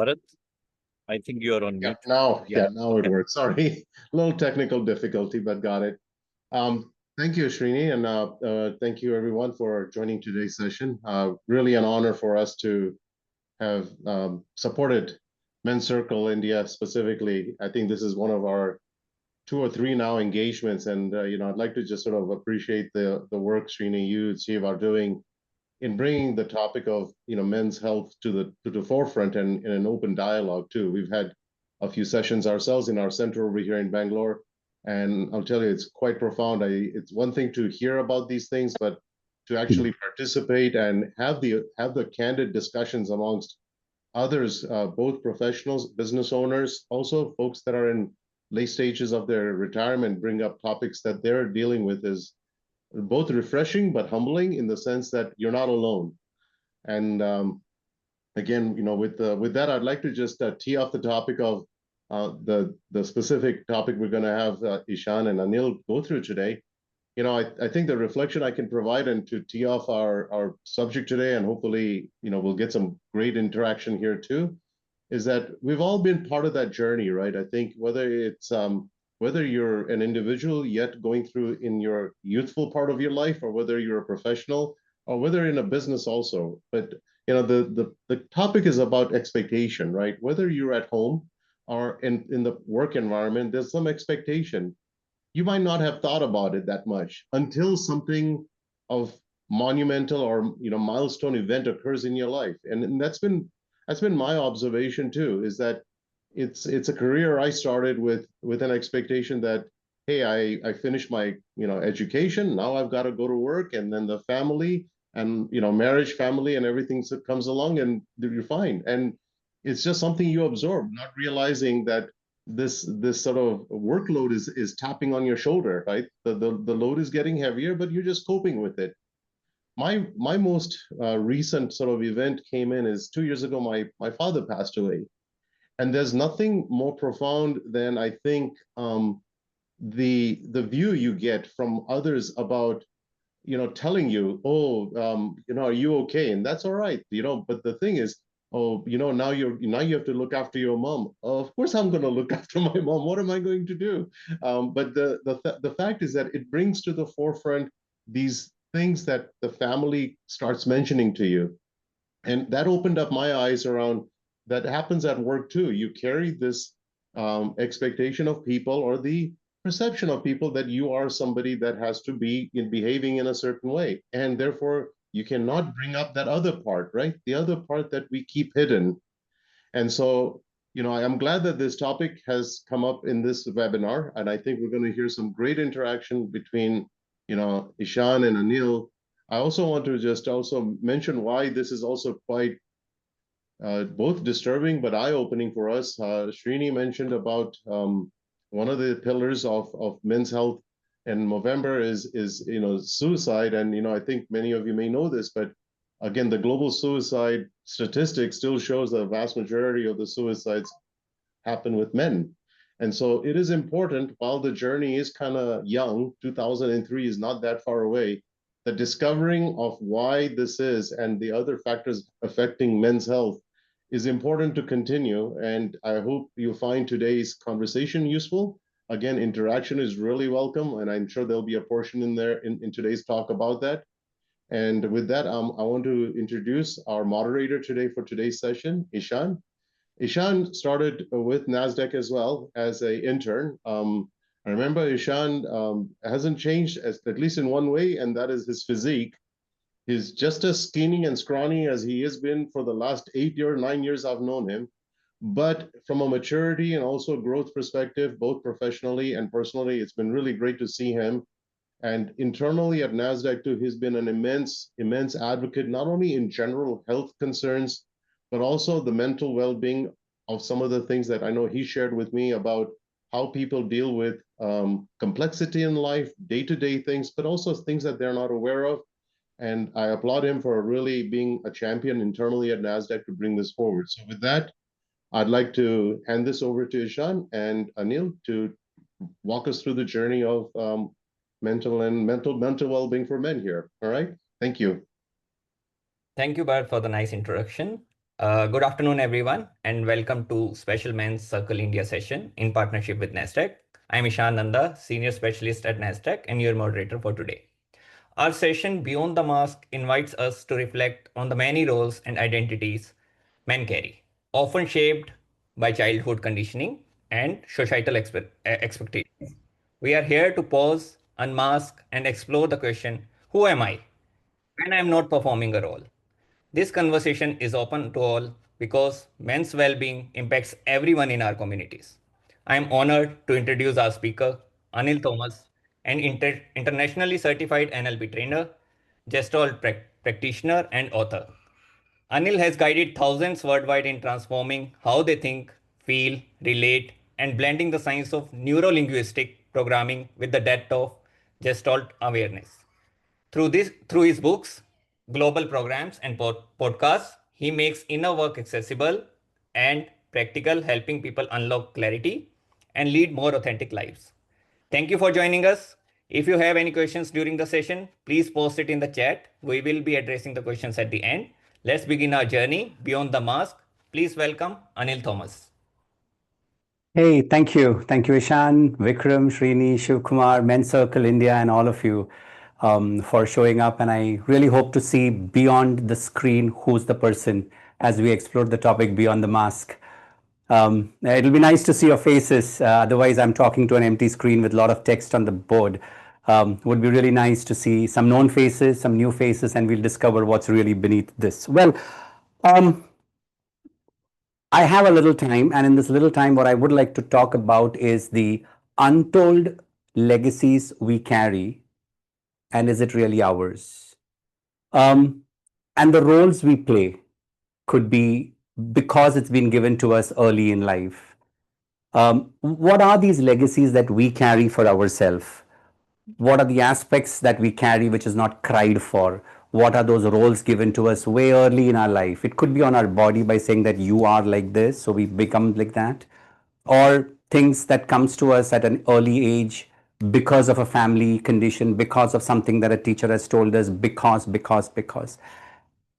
Bharat, I think you are on Yeah, mute. now it works. Sorry, a little technical difficulty, but got it. Thank you, Srini, and thank you everyone for joining today's session. Really an honor for us to have supported Men's Circle India specifically. I think this is one of our 2 or 3 now engagements, and I'd like to just sort of appreciate the work Srini, you, Steve are doing in bringing the topic of men's health to the forefront and in an open dialogue too. We've had a few sessions ourselves in our center over here in Bangalore, and I'll tell you, it's quite profound. It's one thing to hear about these things, but to actually participate and have the candid discussions amongst others, both professionals, business owners, also folks that are in late stages of their retirement, bring up topics that they're dealing with is both refreshing but humbling in the sense that you're not alone. And again, with that, I'd like to just tee off the topic of the specific topic we're going to have Ishan and Anil go through today. I think the reflection I can provide and to tee off our subject today, and hopefully, we'll get some great interaction here too, is that we've all been part of that journey, right? I think whether you're an individual yet going through in your youthful part of your life, or whether you're a professional, or whether in a business also. But the topic is about expectation, right? Whether you're at home or in the work environment, there's some expectation. You might not have thought about it that much until something of monumental or milestone event occurs in your life, and that's been my observation too, is that it's a career I started with an expectation that, hey, I finished my education, now I've got to go to work, and then the family and marriage, family, and everything comes along, and you're fine. And it's just something you absorb, not realizing that this sort of workload is tapping on your shoulder, right? The load is getting heavier, but you're just coping with it. My most recent sort of event came in is 2 years ago. My father passed away. And there's nothing more profound than, I think, the view you get from others about, telling you, oh, are you okay? And that's all right, But the thing is, oh, now you have to look after your mom. Oh, of course, I'm going to look after my mom. What am I going to do? But the fact is that it brings to the forefront these things that the family starts mentioning to you, and that opened up my eyes around. That happens at work too. You carry this expectation of people, or the perception of people, that you are somebody that has to be behaving in a certain way, and therefore you cannot bring up that other part, right? The other part that we keep hidden. And so, I'm glad that this topic has come up in this webinar, and I think we're going to hear some great interaction between, Ishan and Anil. I also want to just also mention why this is also quite both disturbing but eye-opening for us. Srini mentioned about one of the pillars of men's health in Movember is suicide, and I think many of you may know this, but again, the global suicide statistic still shows the vast majority of the suicides happen with men. And so it is important, while the journey is kind of young, 2003 is not that far away, the discovering of why this is and the other factors affecting men's health is important to continue. And I hope you find today's conversation useful. Again, interaction is really welcome, and I'm sure there'll be a portion in there in today's talk about that. And with that, I want to introduce our moderator today for today's session, Ishan. Ishan started with Nasdaq as well as an intern. I remember Ishan hasn't changed, at least in one way, and that is his physique. He's just as skinny and scrawny as he has been for the last 9 years I've known him. But from a maturity and also growth perspective, both professionally and personally, it's been really great to see him. And internally at Nasdaq too, he's been an immense advocate, not only in general health concerns, but also the mental well-being of some of the things that I know he shared with me about how people deal with complexity in life, day-to-day things, but also things that they're not aware of. And I applaud him for really being a champion internally at Nasdaq to bring this forward. So with that, I'd like to hand this over to Ishan and Anil to walk us through the journey of mental well-being for men here. All right, thank you. Thank you, Bharat, for the nice introduction. Good afternoon, everyone, and welcome to Special Men's Circle India session in partnership with Nasdaq. I'm Ishan Nanda, Senior Specialist at Nasdaq, and your moderator for today. Our session Beyond the Mask invites us to reflect on the many roles and identities men carry, often shaped by childhood conditioning and societal expectations. We are here to pause, unmask, and explore the question, who am I when I am not performing a role? This conversation is open to all because men's well being impacts everyone in our communities. I am honored to introduce our speaker, Anil Thomas, an internationally certified NLP trainer, Gestalt practitioner, and author. Anil has guided thousands worldwide in transforming how they think, feel, relate, and blending the science of neuro linguistic programming with the depth of Gestalt awareness. Through his books, global programs, and podcasts, he makes inner work accessible and practical, helping people unlock clarity and lead more authentic lives. Thank you for joining us. If you have any questions during the session, please post it in the chat. We will be addressing the questions at the end. Let's begin our journey beyond the mask. Please welcome Anil Thomas. Hey, thank you. Thank you, Ishan, Vikram, Srini, Shivkumar, Men's Circle India, and all of you for showing up. And I really hope to see beyond the screen who's the person as we explore the topic beyond the mask. It'll be nice to see your faces. Otherwise, I'm talking to an empty screen with a lot of text on the board. Would be really nice to see some known faces, some new faces, and we'll discover what's really beneath this. Well, I have a little time, and in this little time, what I would like to talk about is the untold legacies we carry, and is it really ours? And the roles we play could be because it's been given to us early in life. What are these legacies that we carry for ourselves? What are the aspects that we carry which is not cried for? What are those roles given to us way early in our life? It could be on our body by saying that you are like this, so we become like that, or things that comes to us at an early age because of a family condition, because of something that a teacher has told us, because.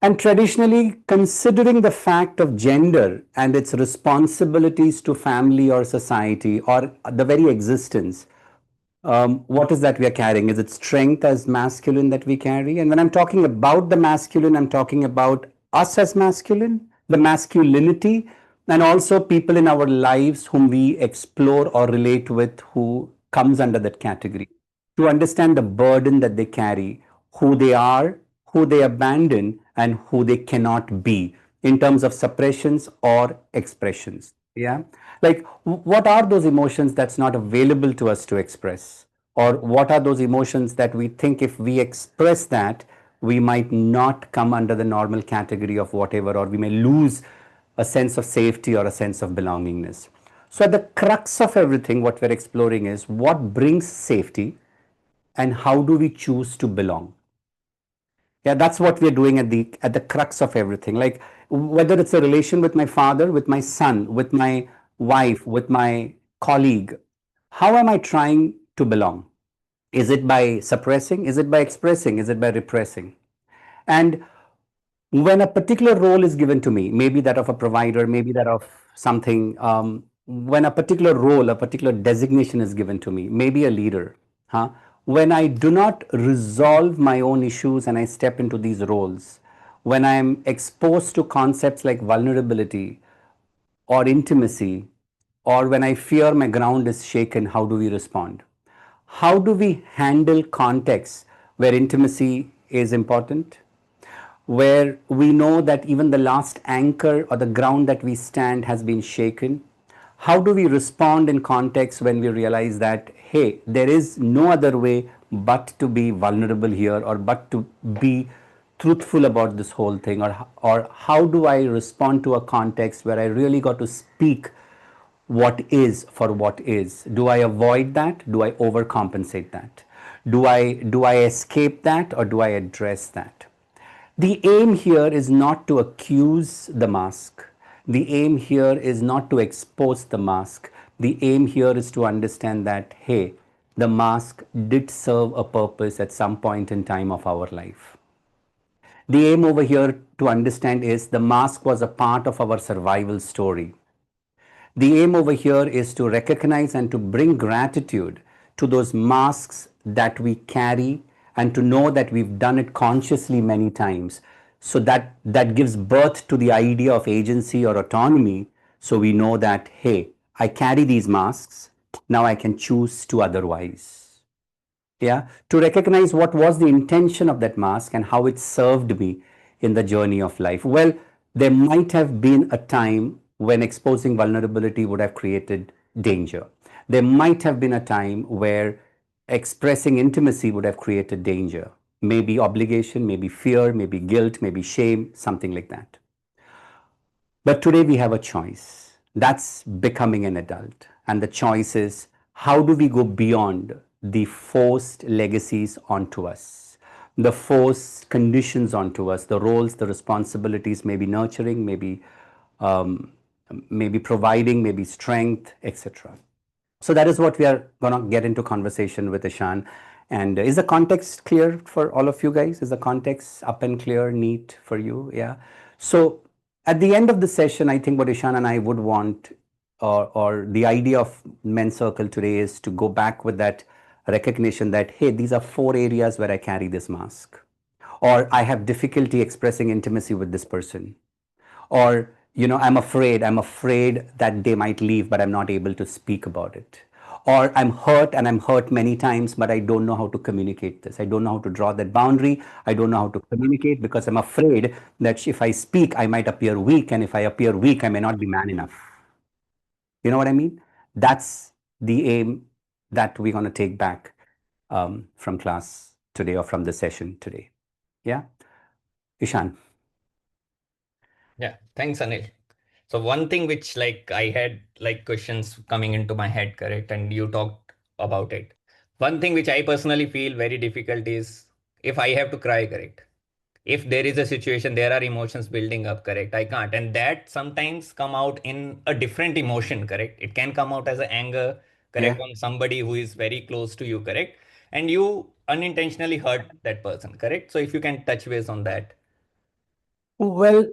And traditionally, considering the fact of gender and its responsibilities to family or society or the very existence, what is that we are carrying? Is it strength as masculine that we carry? And when I'm talking about the masculine, I'm talking about us as masculine, the masculinity, and also people in our lives whom we explore or relate with who comes under that category. To understand the burden that they carry, who they are, who they abandon, and who they cannot be in terms of suppressions or expressions. Yeah. Like, what are those emotions that's not available to us to express? Or what are those emotions that we think if we express that, we might not come under the normal category of whatever, or we may lose a sense of safety or a sense of belongingness. So, at the crux of everything, what we're exploring is what brings safety and how do we choose to belong. Yeah, that's what we're doing at the crux of everything. Like whether it's a relation with my father, with my son, with my wife, with my colleague, how am I trying to belong? Is it by suppressing? Is it by expressing? Is it by repressing? And when a particular role is given to me, maybe that of a provider, maybe that of something, when a particular role, a particular designation is given to me, maybe a leader, huh? When I do not resolve my own issues and I step into these roles, when I'm exposed to concepts like vulnerability or intimacy, or when I fear my ground is shaken, how do we respond? How do we handle contexts where intimacy is important, where we know that even the last anchor or the ground that we stand has been shaken? How do we respond in context when we realize that, hey, there is no other way but to be vulnerable here or but to be truthful about this whole thing? Or how do I respond to a context where I really got to speak what is for what is? Do I avoid that? Do I overcompensate that? Do I escape that, or do I address that? The aim here is not to accuse the mask. The aim here is not to expose the mask. The aim here is to understand that, hey, the mask did serve a purpose at some point in time of our life. The aim over here to understand is the mask was a part of our survival story. The aim over here is to recognize and to bring gratitude to those masks that we carry and to know that we've done it consciously many times. So that gives birth to the idea of agency or autonomy. So we know that, hey, I carry these masks. Now I can choose to otherwise. Yeah, to recognize what was the intention of that mask and how it served me in the journey of life. Well, there might have been a time when exposing vulnerability would have created danger. There might have been a time where expressing intimacy would have created danger. Maybe obligation, maybe fear, maybe guilt, maybe shame, something like that. But today we have a choice. That's becoming an adult. And the choice is, how do we go beyond the forced legacies onto us, the forced conditions onto us, the roles, the responsibilities, maybe nurturing, maybe providing, maybe strength, etc. So that is what we are going to get into conversation with Ishan. And is the context clear for all of you guys? Is the context up and clear, neat for you? Yeah. So at the end of the session, I think what Ishan and I would want, or the idea of Men's Circle today, is to go back with that recognition that, hey, these are 4 areas where I carry this mask, or I have difficulty expressing intimacy with this person, or I'm afraid that they might leave, but I'm not able to speak about it, or I'm hurt and I'm hurt many times, but I don't know how to communicate this. I don't know how to draw that boundary. I don't know how to communicate because I'm afraid that if I speak, I might appear weak, and if I appear weak, I may not be man enough. You know what I mean? That's the aim that we're going to take back from class today, or from the session today. Yeah, Ishan. Yeah, thanks, Anil. So one thing which I had questions coming into my head, correct? And you talked about it. One thing which I personally feel very difficult is if I have to cry, correct? If there is a situation, there are emotions building up, correct? I can't. And that sometimes come out in a different emotion, correct? It can come out as an anger, correct, Yeah. on somebody who is very close to you, correct? And you unintentionally hurt that person, correct? So if you can touch base on that. Well,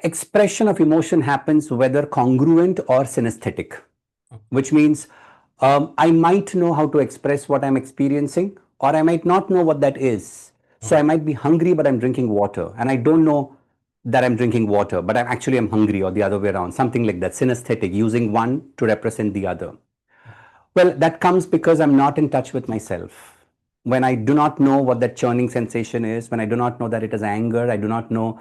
expression of emotion happens whether congruent or synesthetic, which means I might know how to express what I'm experiencing, or I might not know what that is. So I might be hungry, but I'm drinking water, and I don't know that I'm drinking water, but I'm hungry, or the other way around, something like that, synesthetic, using one to represent the other. Well, that comes because I'm not in touch with myself. When I do not know what that churning sensation is, when I do not know that it is anger, I do not know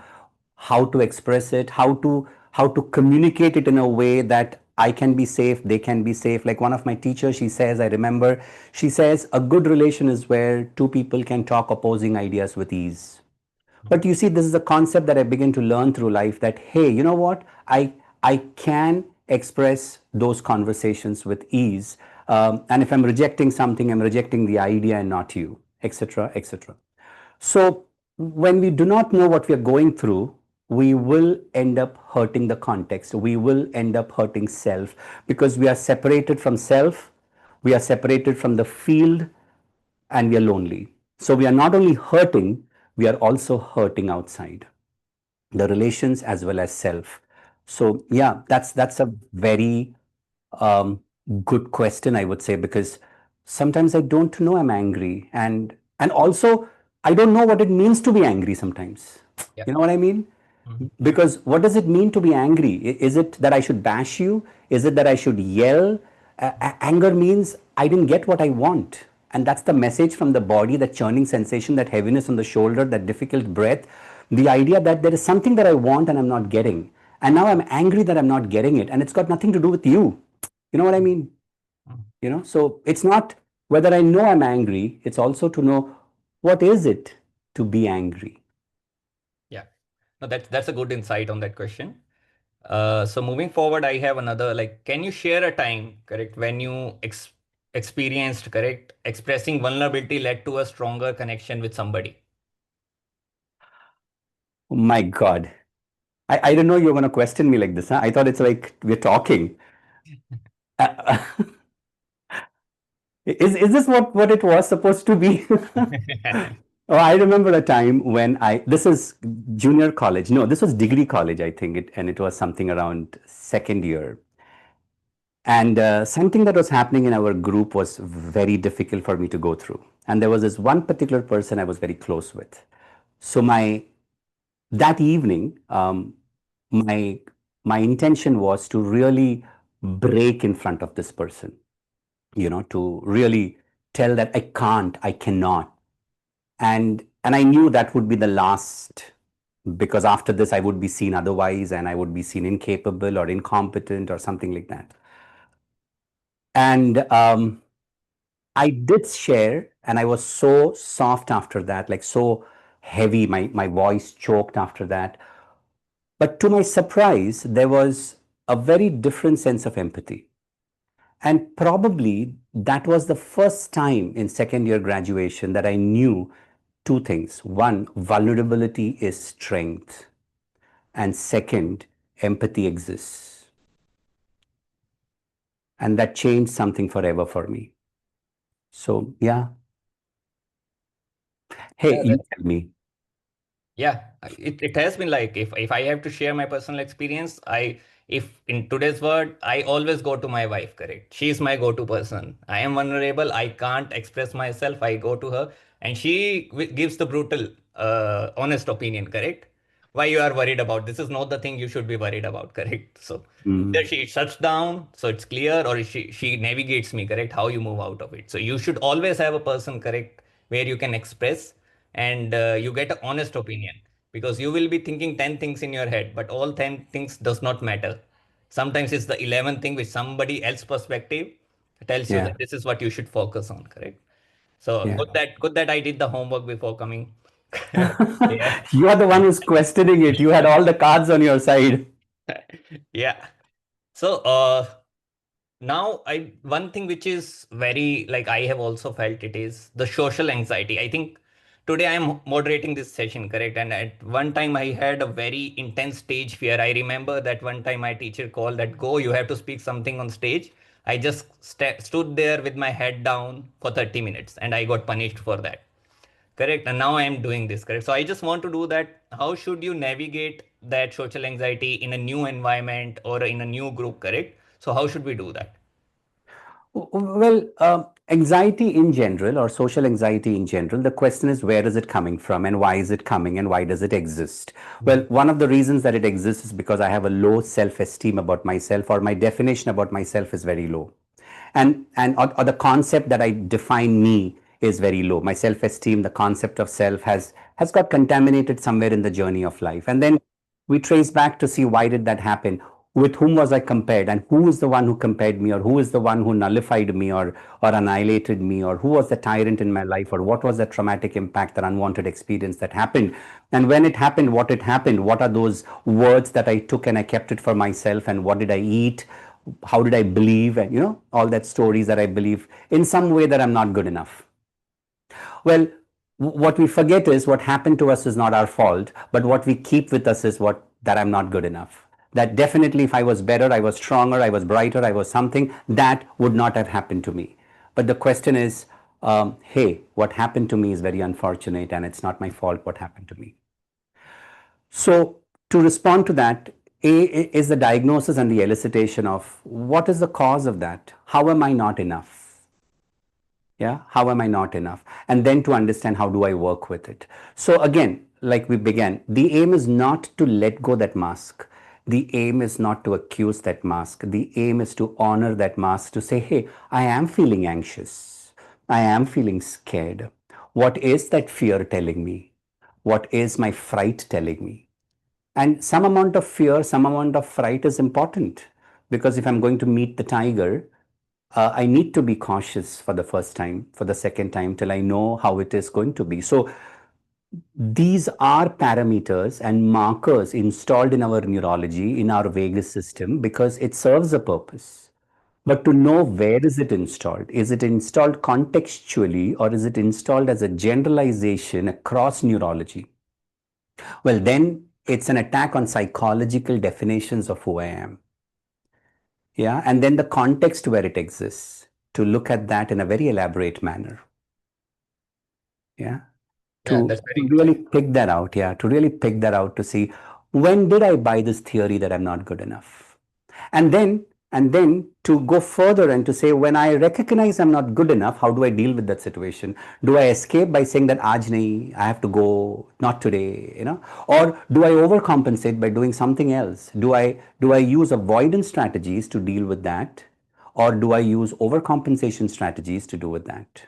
how to express it, how to communicate it in a way that I can be safe, they can be safe. Like one of my teachers, she says, I remember, she says, a good relation is where 2 people can talk opposing ideas with ease. But you see, this is a concept that I begin to learn through life, that, hey, you know what? I can express those conversations with ease. And if I'm rejecting something, I'm rejecting the idea and not you, etc., etc. So when we do not know what we are going through, we will end up hurting the context. We will end up hurting self, because we are separated from self, we are separated from the field, and we are lonely. So we are not only hurting, we are also hurting outside, the relations as well as self. So yeah, that's a very um, good question, I would say, because sometimes I don't know I'm angry, and also I don't know what it means to be angry sometimes. Yeah. You know what I mean? Mhm. Because what does it mean to be angry? Is it that I should bash you? Is it that I should yell? Anger means I didn't get what I want. And that's the message from the body, that churning sensation, that heaviness on the shoulder, that difficult breath, the idea that there is something that I want and I'm not getting. And now I'm angry that I'm not getting it. And it's got nothing to do with you. You know what I mean? So it's not whether I know I'm angry, it's also to know what is it to be angry. Yeah, no, that's a good insight on that question. So moving forward, I have another, can you share a time, correct, when you experienced, correct, expressing vulnerability led to a stronger connection with somebody? Oh my God. I didn't know you were going to question me like this. Huh? I thought it's like we're talking. Uh, is this what it was supposed to be? Oh, I remember a time when this is junior college. No, this was degree college, I think, and it was something around second year. And something that was happening in our group was very difficult for me to go through. And there was this one particular person I was very close with. So that evening, my intention was to really break in front of this person, to really tell that I cannot. And I knew that would be the last, because after this I would be seen otherwise and I would be seen incapable or incompetent or something like that. And I did share, and I was so soft after that, like so heavy, my voice choked after that. But to my surprise, there was a very different sense of empathy. And probably that was the first time in second year graduation that I knew two things. One, vulnerability is strength. And second, empathy exists. And that changed something forever for me. So, yeah. Hey, Yeah, you tell me. Yeah, it has been like, if I have to share my personal experience, if in today's world, I always go to my wife, correct? She is my go-to person. I am vulnerable. I can't express myself. I go to her and she gives the brutal, honest opinion, correct? Why you are worried about? This is not the thing you should be worried about, correct? So either she shuts down, so it's clear, or she navigates me, correct? How you move out of it. So you should always have a person, correct, where you can express and you get an honest opinion, because you will be thinking 10 things in your head, but all 10 things does not matter. Sometimes it's the 11th thing which somebody else perspective tells you Yeah, that this is what you should focus on, correct? So yeah. good that I did the homework before coming. Yeah. You are the one who's questioning it. You had all the cards on your side. Yeah. So now one thing which is very, like, I have also felt it is the social anxiety. I think today I am moderating this session, correct? And at one time I had a very intense stage fear. I remember that one time my teacher called that, go, you have to speak something on stage. I just stood there with my head down for 30 minutes and I got punished for that. Correct. And now I am doing this. Correct. So I just want to do that. How should you navigate that social anxiety in a new environment or in a new group? Correct. So how should we do that? Well, anxiety in general, or social anxiety in general, the question is, where is it coming from and why is it coming and why does it exist? Well, one of the reasons that it exists is because I have a low self-esteem about myself, or my definition about myself is very low. Or the concept that I define me is very low. My self-esteem, the concept of self has got contaminated somewhere in the journey of life. And then we trace back to see, why did that happen? With whom was I compared, and who is the one who compared me, or who is the one who nullified me, or annihilated me, or who was the tyrant in my life, or what was the traumatic impact, that unwanted experience that happened? And when it happened, what are those words that I took and I kept it for myself, and what did I eat? How did I believe? And all that stories that I believe in some way that I'm not good enough. Well, what we forget is, what happened to us is not our fault, but what we keep with us is that I'm not good enough. That definitely, if I was better, I was stronger, I was brighter, I was something, that would not have happened to me. But the question is, hey, what happened to me is very unfortunate, and it's not my fault what happened to me. So, to respond to that, is the diagnosis and the elicitation of what is the cause of that? How am I not enough? Yeah, how am I not enough? And then to understand, how do I work with it? So again, like we began, the aim is not to let go that mask. The aim is not to accuse that mask. The aim is to honor that mask, to say, hey, I am feeling anxious. I am feeling scared. What is that fear telling me? What is my fright telling me? And some amount of fear, some amount of fright is important, because if I'm going to meet the tiger, I need to be cautious for the first time, for the second time, till I know how it is going to be. So these are parameters and markers installed in our neurology, in our vagus system, because it serves a purpose. But to know, where is it installed? Is it installed contextually, or is it installed as a generalization across neurology? Well, then it's an attack on psychological definitions of who I am. Yeah, and then the context where it exists, to look at that in a very elaborate manner. Yeah. Yeah, to, that's to very true. really pick that out. Yeah, to really pick that out to see when did I buy this theory that I'm not good enough? And then to go further and to say when I recognize I'm not good enough, how do I deal with that situation? Do I escape by saying that aaj nahi, I have to go, not today, or do I overcompensate by doing something else? Do I use avoidance strategies to deal with that, or do I use overcompensation strategies to do with that?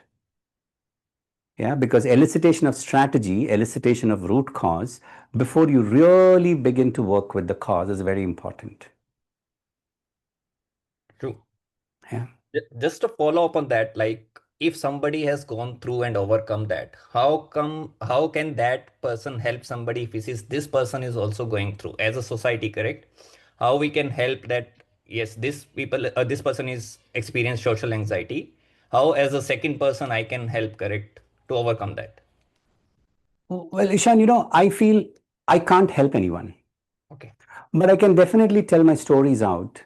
Yeah, because elicitation of strategy, elicitation of root cause, before you really begin to work with the cause is very important. True. Yeah. Just to follow up on that, like if somebody has gone through and overcome that, how can that person help somebody if he sees this person is also going through as a society, correct? How we can help that, yes, this person is experienced social anxiety. How as a second person I can help, correct, to overcome that? Well, Ishan, I feel I can't help anyone, Okay. but I can definitely tell my stories out.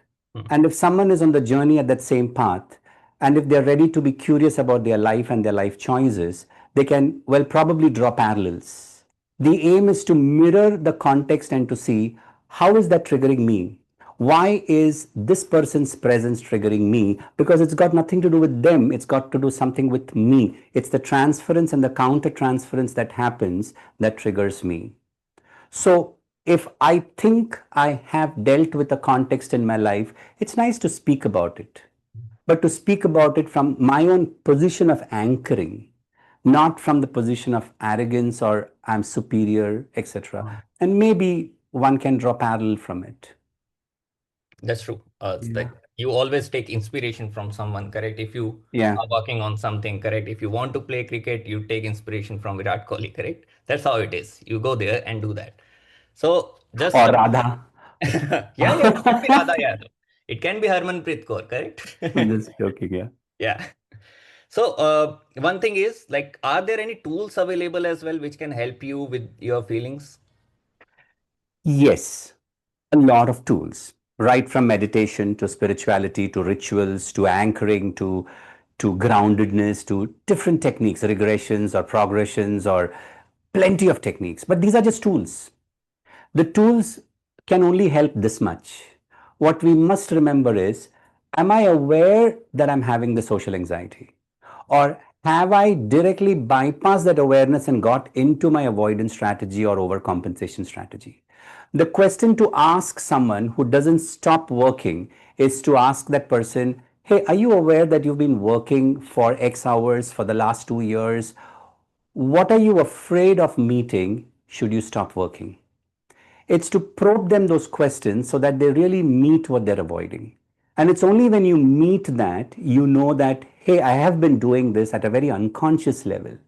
And if someone is on the journey at that same path, and if they're ready to be curious about their life and their life choices, they can, well, probably draw parallels. The aim is to mirror the context and to see how is that triggering me? Why is this person's presence triggering me? Because it's got nothing to do with them. It's got to do something with me. It's the transference and the counter transference that happens that triggers me. So if I think I have dealt with a context in my life, it's nice to speak about it, but to speak about it from my own position of anchoring, not from the position of arrogance or I'm superior, etc. And maybe one can draw parallel from it. That's true. It's Yeah. like you always take inspiration from someone, correct? If you Yeah. are working on something, correct? If you want to play cricket, you take inspiration from Virat Kohli, correct? That's how it is. You go there and do that. So just Or Radha. yeah, yeah, it can be Radha Yadav. It can be Harmanpreet Kaur, correct? I'm just joking, yeah. Yeah. So one thing is like, are there any tools available as well which can help you with your feelings? Yes, a lot of tools, right from meditation to spirituality to rituals to anchoring to groundedness to different techniques, regressions or progressions or plenty of techniques. But these are just tools. The tools can only help this much. What we must remember is, am I aware that I'm having the social anxiety? Or have I directly bypassed that awareness and got into my avoidance strategy or overcompensation strategy? The question to ask someone who doesn't stop working is to ask that person, hey, are you aware that you've been working for X hours for the last 2 years? What are you afraid of meeting should you stop working? It's to probe them those questions so that they really meet what they're avoiding. And it's only when you meet that, you know that, hey, I have been doing this at a very unconscious level.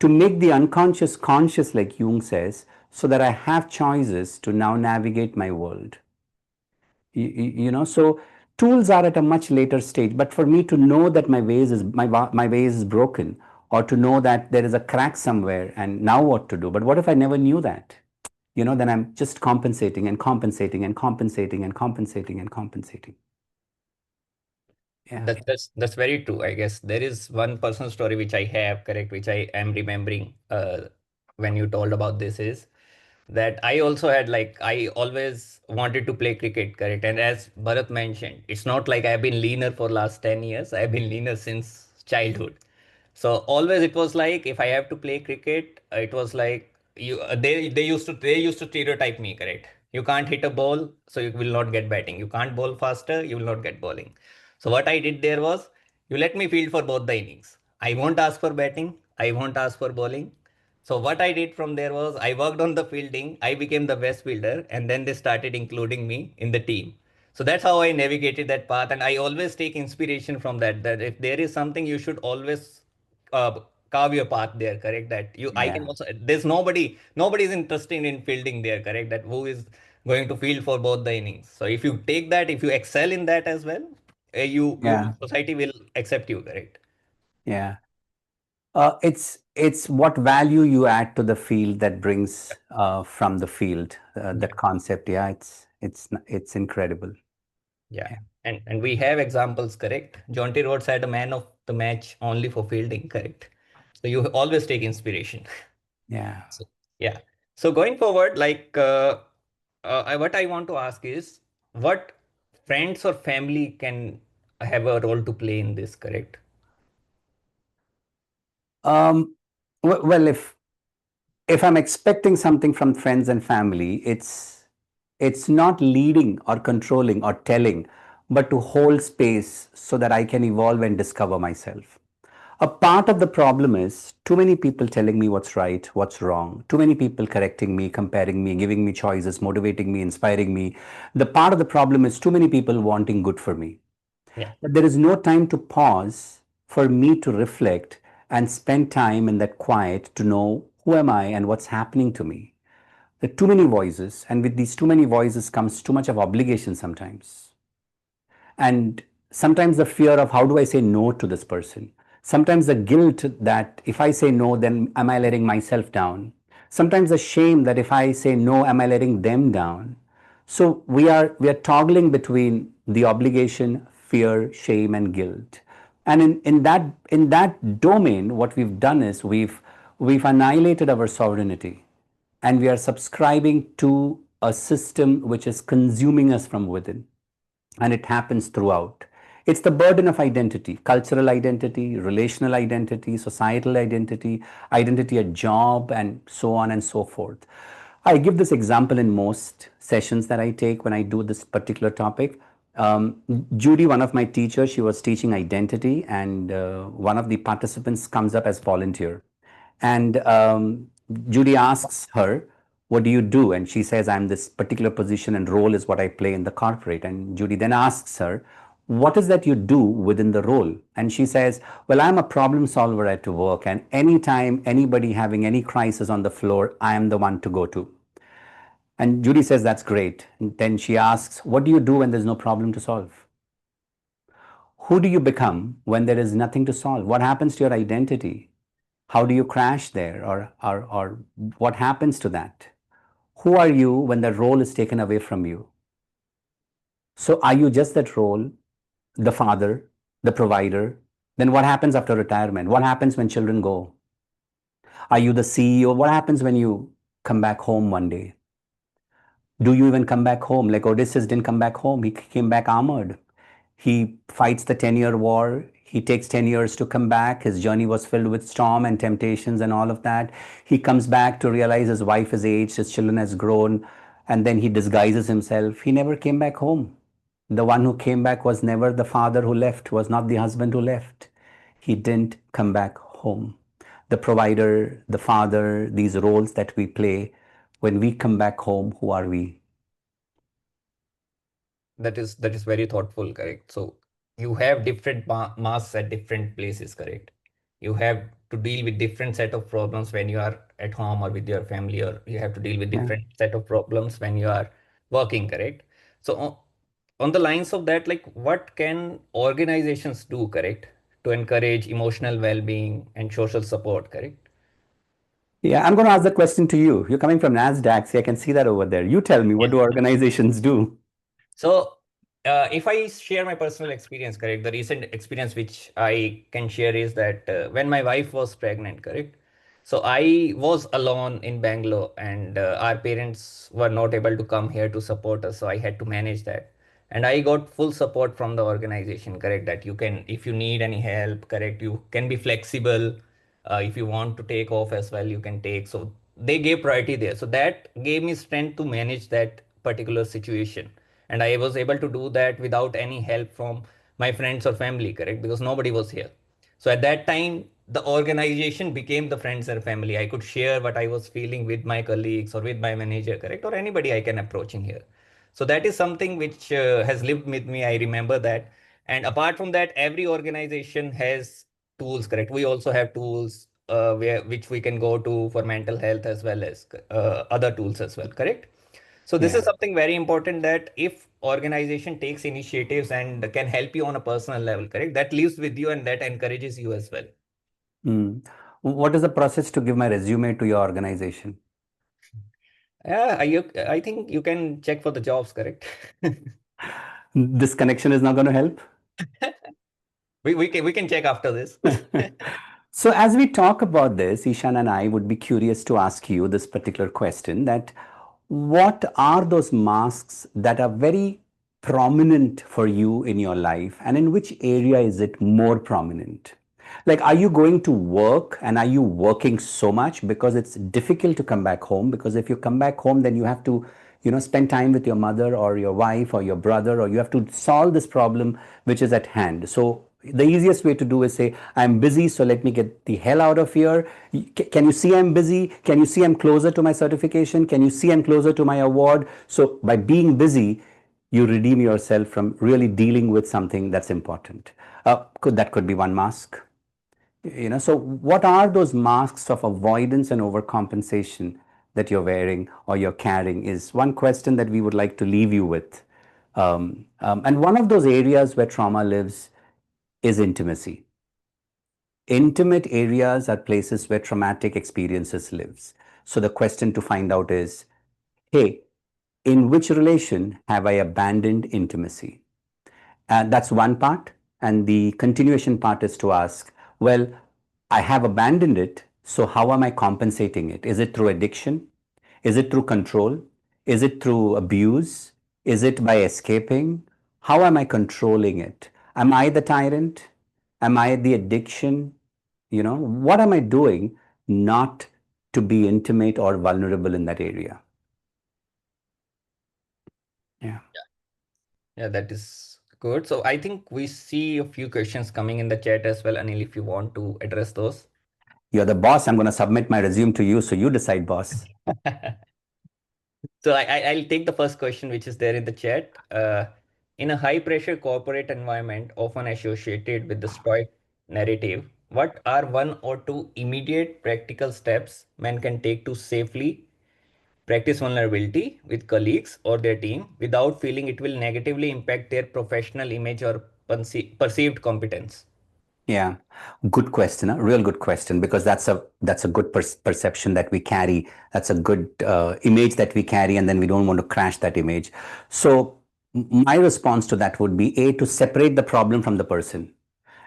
To make the unconscious conscious, like Jung says, so that I have choices to now navigate my world. So tools are at a much later stage. But for me to know that my vase is broken, or to know that there is a crack somewhere, and now what to do? But what if I never knew that? Then I'm just compensating and compensating and compensating and compensating and compensating. Yeah. That's very true. I guess there is one personal story which I have, correct, which I am remembering when you told about this is that I also had like I always wanted to play cricket, correct? And as Bharat mentioned, it's not like I've been leaner for last 10 years. I've been leaner since childhood. So always it was like if I have to play cricket, it was like they used to stereotype me, correct? You can't hit a ball, so you will not get batting. You can't bowl faster, you will not get bowling. So what I did there was you let me field for both the innings. I won't ask for batting, I won't ask for bowling. So what I did from there was I worked on the fielding, I became the best fielder, and then they started including me in the team. So that's how I navigated that path, and I always take inspiration from that. That if there is something, you should always uh, carve your path there. Correct? That I can Yeah. also. There's nobody is interested in fielding there. Correct? That who is going to field for both the innings. So if you take that, if you excel in that as well, you Yeah. society will accept you. Correct? Yeah. It's what value you add to the field that brings from the field that concept. Yeah, it's incredible. Yeah. Yeah. And we have examples, correct? Jonty Rhodes had a man of the match only for fielding, correct? So you always take inspiration. Yeah. So, yeah. So going forward, like what I want to ask is, what friends or family can have a role to play in this, correct? Well, if I'm expecting something from friends and family, it's not leading or controlling or telling, but to hold space so that I can evolve and discover myself. A part of the problem is too many people telling me what's right, what's wrong, too many people correcting me, comparing me, giving me choices, motivating me, inspiring me. The part of the problem is too many people wanting good for me. Yeah. But there is no time to pause for me to reflect and spend time in that quiet to know who am I and what's happening to me. There are too many voices, and with these too many voices comes too much of obligation sometimes. And sometimes the fear of how do I say no to this person? Sometimes the guilt that if I say no, then am I letting myself down? Sometimes the shame that if I say no, am I letting them down? So we are toggling between the obligation, fear, shame, and guilt. And in that domain, what we've done is we've annihilated our sovereignty, and we are subscribing to a system which is consuming us from within, and it happens throughout. It's the burden of identity, cultural identity, relational identity, societal identity, identity at job, and so on and so forth. I give this example in most sessions that I take when I do this particular topic. Judy, one of my teachers, she was teaching identity, and one of the participants comes up as volunteer. And Judy asks her, what do you do? And she says, I'm this particular position and role is what I play in the corporate. And Judy then asks her, what is that you do within the role? And she says, well, I'm a problem solver at work. And anytime anybody having any crisis on the floor, I am the one to go to. And Judy says, that's great. And then she asks, what do you do when there's no problem to solve? Who do you become when there is nothing to solve? What happens to your identity? How do you crash there, or what happens to that? Who are you when the role is taken away from you? So are you just that role, the father, the provider? Then what happens after retirement? What happens when children go? Are you the CEO? What happens when you come back home one day? Do you even come back home? Like Odysseus didn't come back home. He came back armored. He fights the 10-year war. He takes 10 years to come back. His journey was filled with storm and temptations and all of that. He comes back to realize his wife is aged, his children has grown, and then he disguises himself. He never came back home. The one who came back was never the father who left, was not the husband who left. He didn't come back home. The provider, the father, these roles that we play, when we come back home, who are we? That is very thoughtful, correct? So you have different masks at different places, correct? You have to deal with different set of problems when you are at home or with your family, or you have to deal with Yeah. different set of problems when you are working, correct? So on the lines of that, like what can organizations do, correct, to encourage emotional well-being and social support, correct? Yeah, I'm going to ask the question to you. You're coming from Nasdaq, see, I can see that over there. You tell me, what do organizations do? So, if I share my personal experience, correct, the recent experience which I can share is that when my wife was pregnant, correct, so I was alone in Bangalore, and our parents were not able to come here to support us, so I had to manage that. And I got full support from the organization, correct, that you can, if you need any help, correct, you can be flexible. If you want to take off as well, you can take. So they gave priority there. So that gave me strength to manage that particular situation, and I was able to do that without any help from my friends or family, correct, because nobody was here. So at that time the organization became the friends and family. I could share what I was feeling with my colleagues or with my manager, correct, or anybody I can approach in here. So that is something which has lived with me. I remember that. And apart from that, every organization has tools, correct. We also have tools which we can go to for mental health, as well as other tools as well, correct. So this is Yeah. something very important, that if organization takes initiatives and can help you on a personal level, correct, that lives with you and that encourages you as well. Mm. What is the process to give my resume to your organization? Yeah, I think you can check for the jobs, correct. This connection is not going to help. We can check after this. So as we talk about this, Ishan and I would be curious to ask you this particular question, that what are those masks that are very prominent for you in your life, and in which area is it more prominent? Like, are you going to work and are you working so much because it's difficult to come back home? Because if you come back home, then you have to, spend time with your mother or your wife or your brother, or you have to solve this problem which is at hand. So the easiest way to do is say, I'm busy, so let me get the hell out of here. Can you see I'm busy? Can you see I'm closer to my certification? Can you see I'm closer to my award? So by being busy, you redeem yourself from really dealing with something that's important. That could be one mask. So what are those masks of avoidance and overcompensation that you're wearing or you're carrying is one question that we would like to leave you with. And one of those areas where trauma lives is intimacy. Intimate areas are places where traumatic experiences lives. So the question to find out is, hey, in which relation have I abandoned intimacy? And that's one part. And the continuation part is to ask, well, I have abandoned it. So how am I compensating it? Is it through addiction? Is it through control? Is it through abuse? Is it by escaping? How am I controlling it? Am I the tyrant? Am I the addiction? What am I doing not to be intimate or vulnerable in that area? Yeah. Yeah, that is good. So I think we see a few questions coming in the chat as well, Anil, if you want to address those. You're the boss. I'm going to submit my resume to you. So you decide, boss. So I'll take the first question, which is there in the chat. In a high pressure corporate environment, often associated with the stoic narrative, what are one or two immediate practical steps men can take to safely practice vulnerability with colleagues or their team without feeling it will negatively impact their professional image or perceived competence? Yeah, good question. A real good question, because that's a good perception that we carry. That's a good image that we carry, and then we don't want to crash that image. So my response to that would be to separate the problem from the person.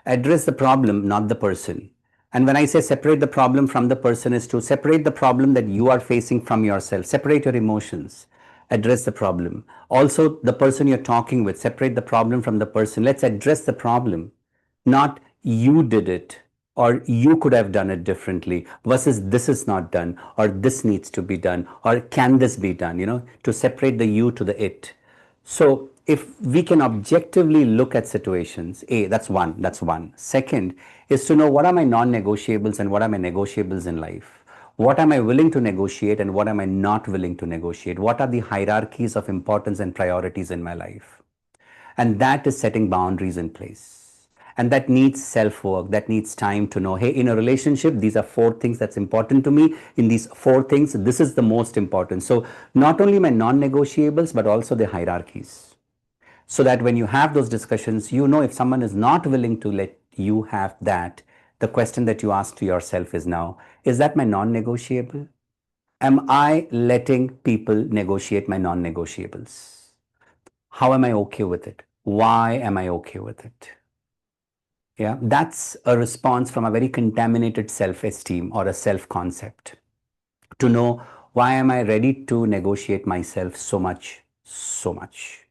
Address the problem, not the person. And when I say separate the problem from the person, is to separate the problem that you are facing from yourself. Separate your emotions. Address the problem. Also, the person you're talking with, separate the problem from the person. Let's address the problem, not you did it or you could have done it differently versus this is not done or this needs to be done or can this be done, to separate the you to the it. So if we can objectively look at situations, that's one. Second is to know, what are my non-negotiables and what are my negotiables in life? What am I willing to negotiate and what am I not willing to negotiate? What are the hierarchies of importance and priorities in my life? And that is setting boundaries in place. And that needs self-work. That needs time to know, hey, in a relationship, these are 4 things that's important to me. In these 4 things, this is the most important. So not only my non-negotiables, but also the hierarchies. So that when you have those discussions, if someone is not willing to let you have that, the question that you ask to yourself is now, is that my non-negotiable? Am I letting people negotiate my non-negotiables? How am I okay with it? Why am I okay with it? Yeah, that's a response from a very contaminated self-esteem or a self-concept. To know, why am I ready to negotiate myself so much, so much?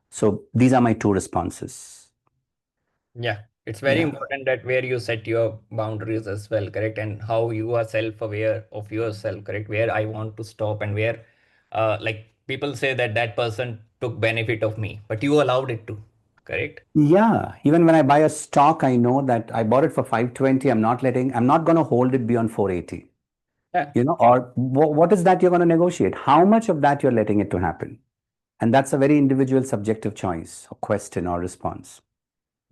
So these are my 2 responses. Yeah, it's very Yeah. important that where you set your boundaries as well, correct? And how you are self-aware of yourself, correct? Where I want to stop and where, like people say that that person took benefit of me, but you allowed it to, correct? Yeah, even when I buy a stock, I know that I bought it for 520. I'm not going to hold it beyond 480. Yeah. Or what is that you're going to negotiate? How much of that you're letting it to happen? And that's a very individual subjective choice or question or response.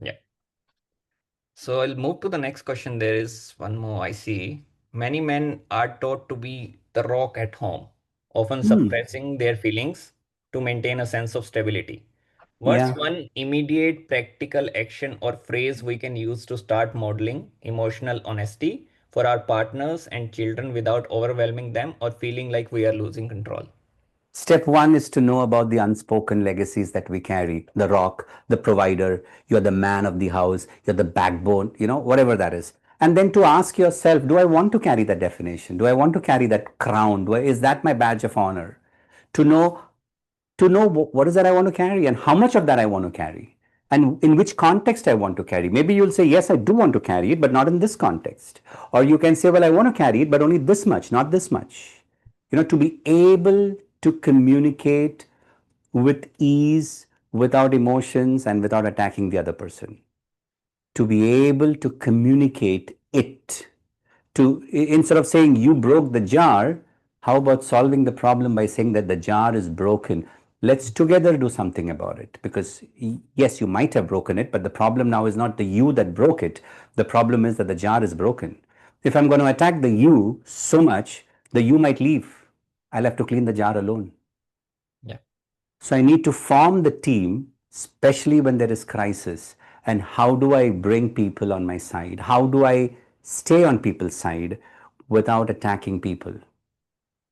Yeah. So I'll move to the next question. There is one more I see. Many men are taught to be the rock at home, often suppressing their feelings to maintain a sense of stability. What's Yeah. one immediate practical action or phrase we can use to start modeling emotional honesty for our partners and children without overwhelming them or feeling like we are losing control? Step 1 is to know about the unspoken legacies that we carry. The rock, the provider, you're the man of the house, you're the backbone, whatever that is. And then to ask yourself, do I want to carry that definition? Do I want to carry that crown? Is that my badge of honor? To know what is that I want to carry and how much of that I want to carry and in which context I want to carry. Maybe you'll say, yes, I do want to carry it, but not in this context. Or you can say, well, I want to carry it, but only this much, not this much. To be able to communicate with ease, without emotions, and without attacking the other person. To be able to communicate it. Instead of saying you broke the jar, how about solving the problem by saying that the jar is broken? Let's together do something about it. Because yes, you might have broken it, but the problem now is not the you that broke it. The problem is that the jar is broken. If I'm going to attack the you so much, the you might leave. I'll have to clean the jar alone. Yeah. So I need to form the team, especially when there is crisis. And how do I bring people on my side? How do I stay on people's side without attacking people?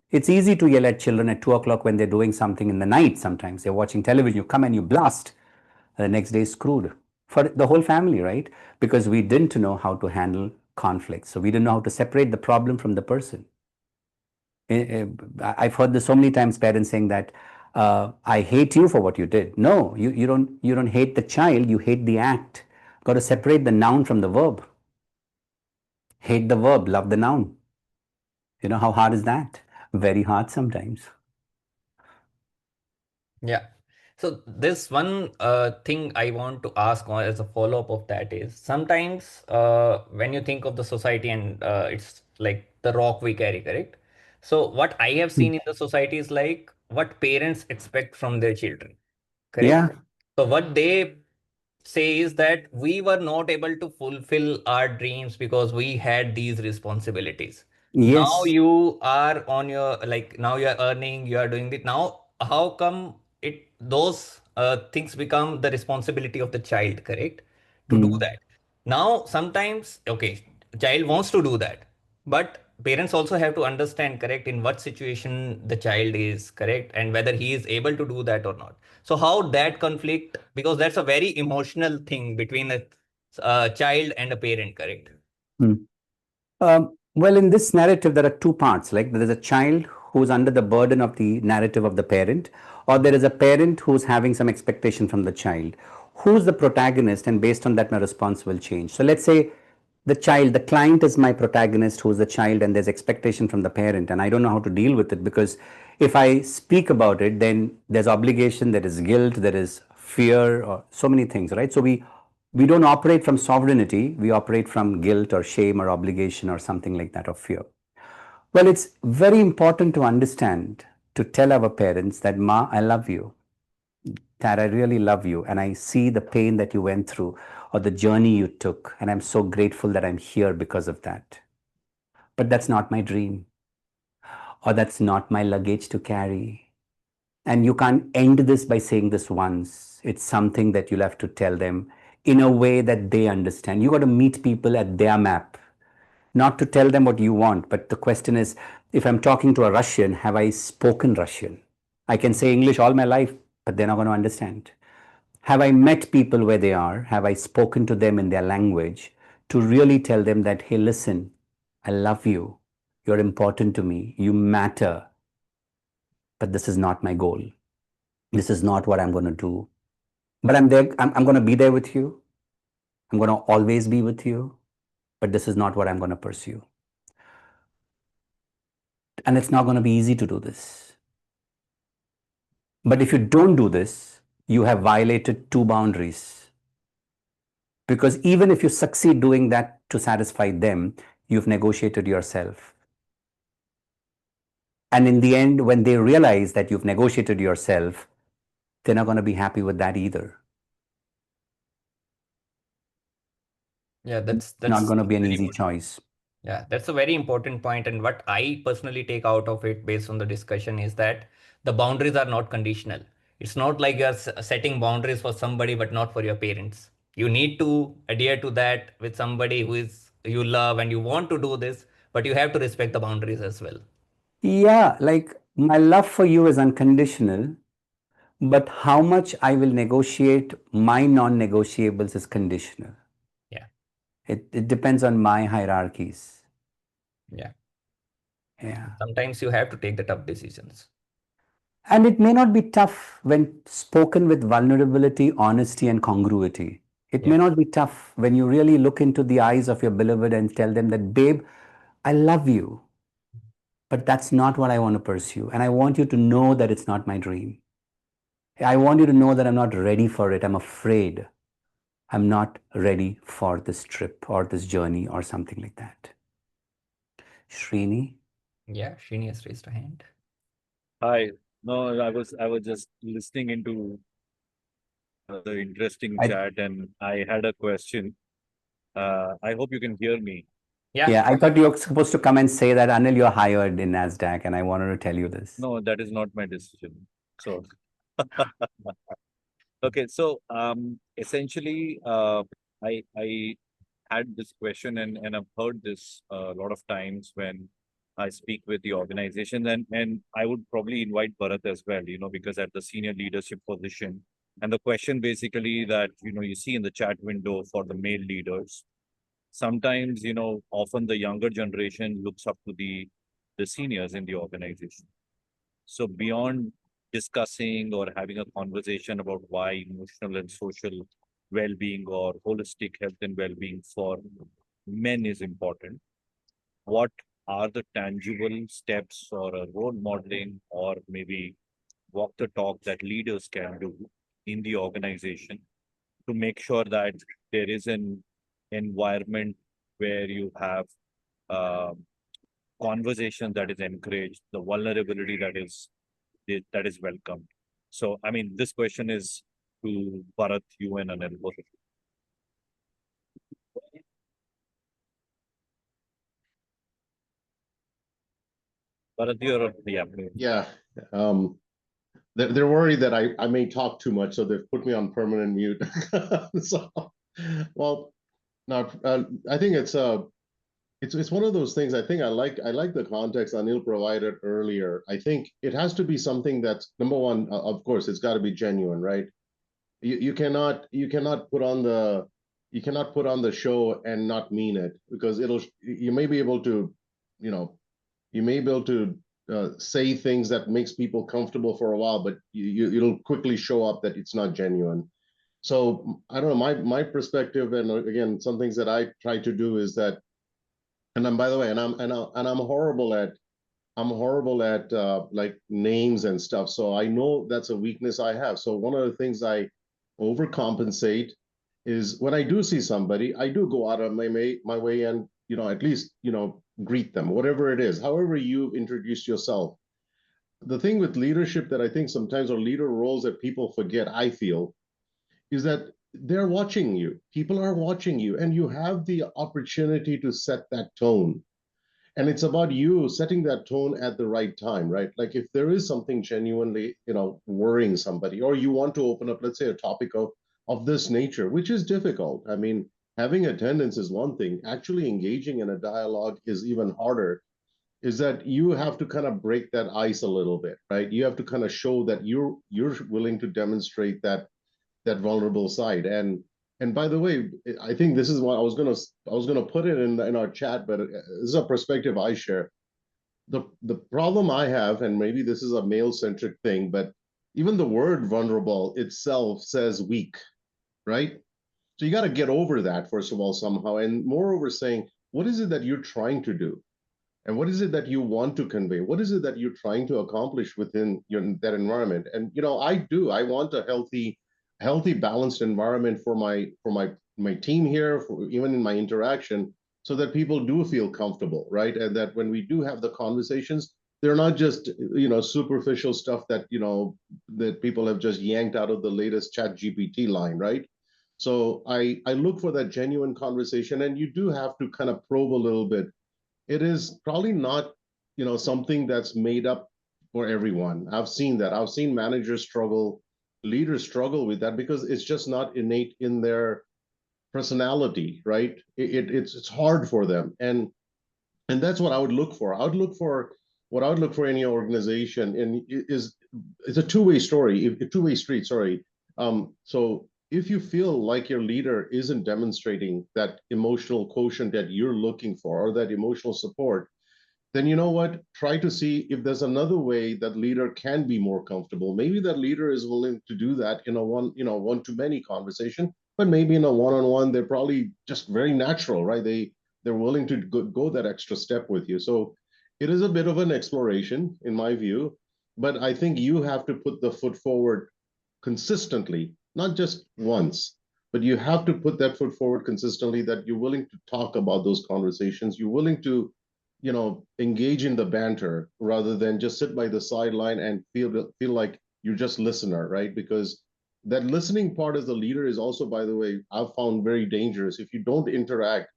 It's easy to yell at children at 2 o'clock when they're doing something in the night. Sometimes they're watching television, you come and you blast. The next day is screwed for the whole family, right? Because we didn't know how to handle conflict. So we didn't know how to separate the problem from the person. I've heard this so many times, parents saying that, I hate you for what you did. No, you don't hate the child, you hate the act. Got to separate the noun from the verb. Hate the verb, love the noun. How hard is that? Very hard sometimes. Yeah. So this one thing I want to ask as a follow-up of that is sometimes when you think of the society and it's like the rock we carry, correct? So what I have seen in the society is like what parents expect from their children, correct? Yeah. So what they say is that we were not able to fulfill our dreams because we had these responsibilities. Yes. Now you are on your now you are earning, you are doing it. Now how come those things become the responsibility of the child, correct? To do that. Now sometimes, okay, child wants to do that, but parents also have to understand, correct, in what situation the child is, correct, and whether he is able to do that or not. So how that conflict, because that's a very emotional thing between a child and a parent, correct? Well, in this narrative, there are two parts. Like there is a child who's under the burden of the narrative of the parent, or there is a parent who's having some expectation from the child. Who's the protagonist? And based on that, my response will change. So let's say the client is my protagonist, who's the child, and there's expectation from the parent, and I don't know how to deal with it because if I speak about it, then there's obligation, there is guilt, there is fear, or so many things, right? So we don't operate from sovereignty, we operate from guilt or shame or obligation or something like that, or fear. Well, it's very important to understand, to tell our parents that, Ma, I love you. Dad, I really love you. And I see the pain that you went through or the journey you took. And I'm so grateful that I'm here because of that. But that's not my dream. Or that's not my luggage to carry. And you can't end this by saying this once. It's something that you'll have to tell them in a way that they understand. You got to meet people at their map, not to tell them what you want. But the question is, if I'm talking to a Russian, have I spoken Russian? I can say English all my life, but they're not going to understand. Have I met people where they are? Have I spoken to them in their language to really tell them that, hey, listen, I love you. You're important to me. You matter. But this is not my goal. This is not what I'm going to do. But I'm there. I'm going to be there with you. I'm going to always be with you. But this is not what I'm going to pursue. And it's not going to be easy to do this. But if you don't do this, you have violated two boundaries. Because even if you succeed doing that to satisfy them, you've negotiated yourself. And in the end, when they realize that you've negotiated yourself, they're not going to be happy with that either. Yeah, that's not going to be an very easy important. choice. Yeah, that's a very important point. And what I personally take out of it based on the discussion is that the boundaries are not conditional. It's not like you're setting boundaries for somebody, but not for your parents. You need to adhere to that with somebody who is you love and you want to do this, but you have to respect the boundaries as well. Yeah, like my love for you is unconditional, but how much I will negotiate my non-negotiables is conditional. Yeah. It depends on my hierarchies. Yeah. Yeah. Sometimes you have to take the tough decisions. And it may not be tough when spoken with vulnerability, honesty, and congruity. It may Yeah. not be tough when you really look into the eyes of your beloved and tell them that, babe, I love you, but that's not what I want to pursue. And I want you to know that it's not my dream. I want you to know that I'm not ready for it. I'm afraid. I'm not ready for this trip or this journey or something like that. Srini? Yeah, Srini has raised a hand. Hi. No, I was just listening into the interesting I- chat, and I had a question. I hope you can hear me. Yeah. Yeah, I thought you were supposed to come and say that, Anil, you're hired in Nasdaq, and I wanted to tell you this. No, that is not my decision. So, okay. So, essentially, I had this question, and I've heard this a lot of times when I speak with the organization, and I would probably invite Bharat as well, because at the senior leadership position, and the question basically that you see in the chat window for the male leaders, sometimes often the younger generation looks up to the seniors in the organization. So beyond discussing or having a conversation about why emotional and social well-being or holistic health and well-being for men is important, what are the tangible steps or a role modeling or maybe walk the talk that leaders can do in the organization to make sure that there is an environment where you have uh, conversation that is encouraged, the vulnerability that is welcomed. So, I mean, this question is to Bharat, you and Anil, both of you. Bharat, you're, yeah, please. Yeah. They're worried that I may talk too much, so they've put me on permanent mute. So, well, not. I think it's one of those things. I think I like the context Anil provided earlier. I think it has to be something that's number one. Of course, it's got to be genuine, right? You cannot put on the show and not mean it, because you may be able to, you know, you may be able to say things that makes people comfortable for a while, but it'll quickly show up that it's not genuine. So I don't know, my perspective, and again, some things that I try to do is that, and I'm by the way, and I'm horrible at like names and stuff. So I know that's a weakness I have. So one of the things I overcompensate is when I do see somebody, I do go out of my way and at least greet them, whatever it is, however you introduce yourself. The thing with leadership that I think sometimes, or leader roles that people forget, I feel, is that they're watching you. People are watching you, and you have the opportunity to set that tone. And it's about you setting that tone at the right time, right? Like if there is something genuinely worrying somebody, or you want to open up, let's say, a topic of this nature, which is difficult. I mean, having attendance is one thing, actually engaging in a dialogue is even harder. Is that you have to kind of break that ice a little bit, right? You have to kind of show that you're willing to demonstrate that vulnerable side. And by the way, I think this is what I was gonna put it in our chat, but this is a perspective I share. The problem I have, and maybe this is a male centric thing, but even the word vulnerable itself says weak, right? So you got to get over that first of all somehow, and moreover saying, what is it that you're trying to do, and what is it that you want to convey? What is it that you're trying to accomplish within that environment? And I want a healthy, balanced environment for my team here, even in my interaction, so that people do feel comfortable, right? And that when we do have the conversations, they're not just superficial stuff that that people have just yanked out of the latest Chat GPT line, right? So I look for that genuine conversation, and you do have to kind of probe a little bit. It is probably not something that's made up for everyone. I've seen that. I've seen managers struggle, leaders struggle with that, because it's just not innate in their personality, right? It's hard for them, and that's what I would look for. What I would look for in your organization, and is it's a two-way story, a two-way street. Sorry. So if you feel like your leader isn't demonstrating that emotional quotient that you're looking for or that emotional support, then you know what? Try to see if there's another way that leader can be more comfortable. Maybe that leader is willing to do that in a one-to-many conversation, but maybe in a one-on-one, they're probably just very natural, right? They're willing to go that extra step with you. So it is a bit of an exploration, in my view, but I think you have to put the foot forward consistently, not just once, but you have to put that foot forward consistently that you're willing to talk about those conversations. You're willing to, engage in the banter rather than just sit by the sideline and feel like you're just listener, right? Because that listening part as the leader is also, by the way, I've found very dangerous. If you don't interact,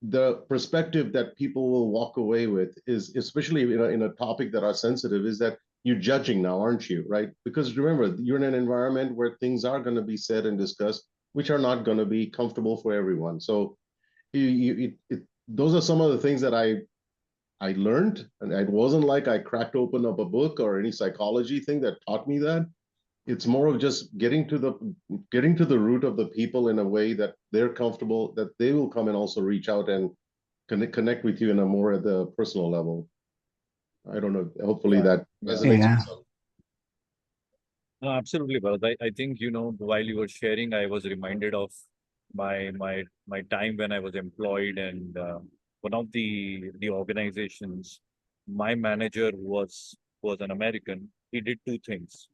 the perspective that people will walk away with is, especially in a topic that are sensitive, is that you're judging now, aren't you? Right? Because remember, you're in an environment where things are going to be said and discussed, which are not going to be comfortable for everyone. So those are some of the things that I learned, and it wasn't like I cracked open up a book or any psychology thing that taught me that. It's more of just getting to the root of the people in a way that they're comfortable, that they will come and also reach out and connect with you in a more at the personal level. I don't know. Hopefully that resonates Yeah. with some. No, absolutely, Bharat. I think, while you were sharing, I was reminded of my time when I was employed, and one of the organizations, my manager was an American. He did two things.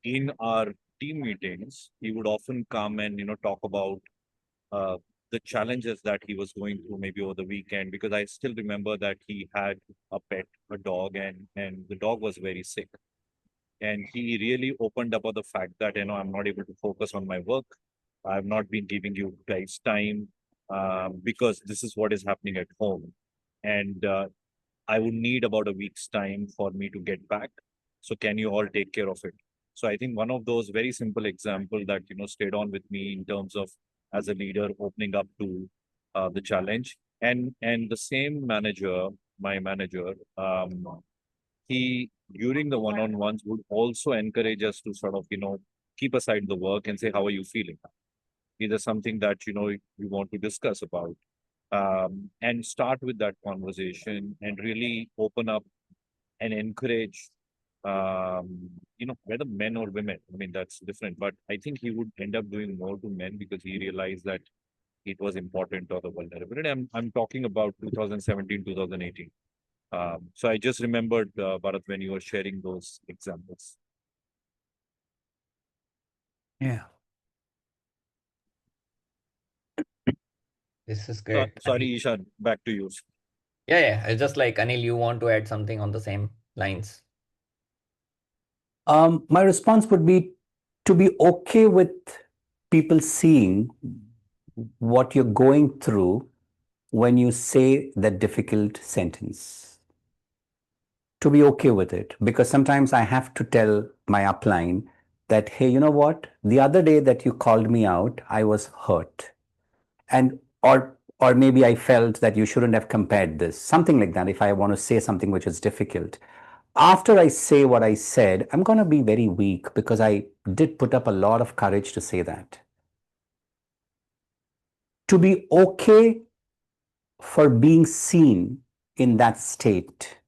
In our team meetings, he would often come and talk about uh, the challenges that he was going through maybe over the weekend, because I still remember that he had a pet, a dog, and the dog was very sick. And he really opened up about the fact that, I'm not able to focus on my work. I've not been giving you guys time because this is what is happening at home. And I would need about a week's time for me to get back. So can you all take care of it? So I think one of those very simple example that stayed on with me in terms of, as a leader, opening up to the challenge. And the same manager, my manager, he, during the one-on-ones, would also encourage us to sort of keep aside the work and say, how are you feeling? Is there something that you want to discuss about? And start with that conversation and really open up and encourage, whether men or women. I mean, that's different, but I think he would end up doing more to men because he realized that it was important, or the vulnerability. I'm talking about 2017, 2018. So I just remembered, Bharat, when you were sharing those examples. Yeah. This is great. Sorry, Ishan, back to you. Yeah. It's just like Anil, you want to add something on the same lines. My response would be to be okay with people seeing what you're going through when you say that difficult sentence. To be okay with it, because sometimes I have to tell my upline that, hey, you know what? The other day that you called me out, I was hurt. And or maybe I felt that you shouldn't have compared this, something like that, if I want to say something which is difficult. After I say what I said, I'm going to be very weak because I did put up a lot of courage to say that. To be okay for being seen in that state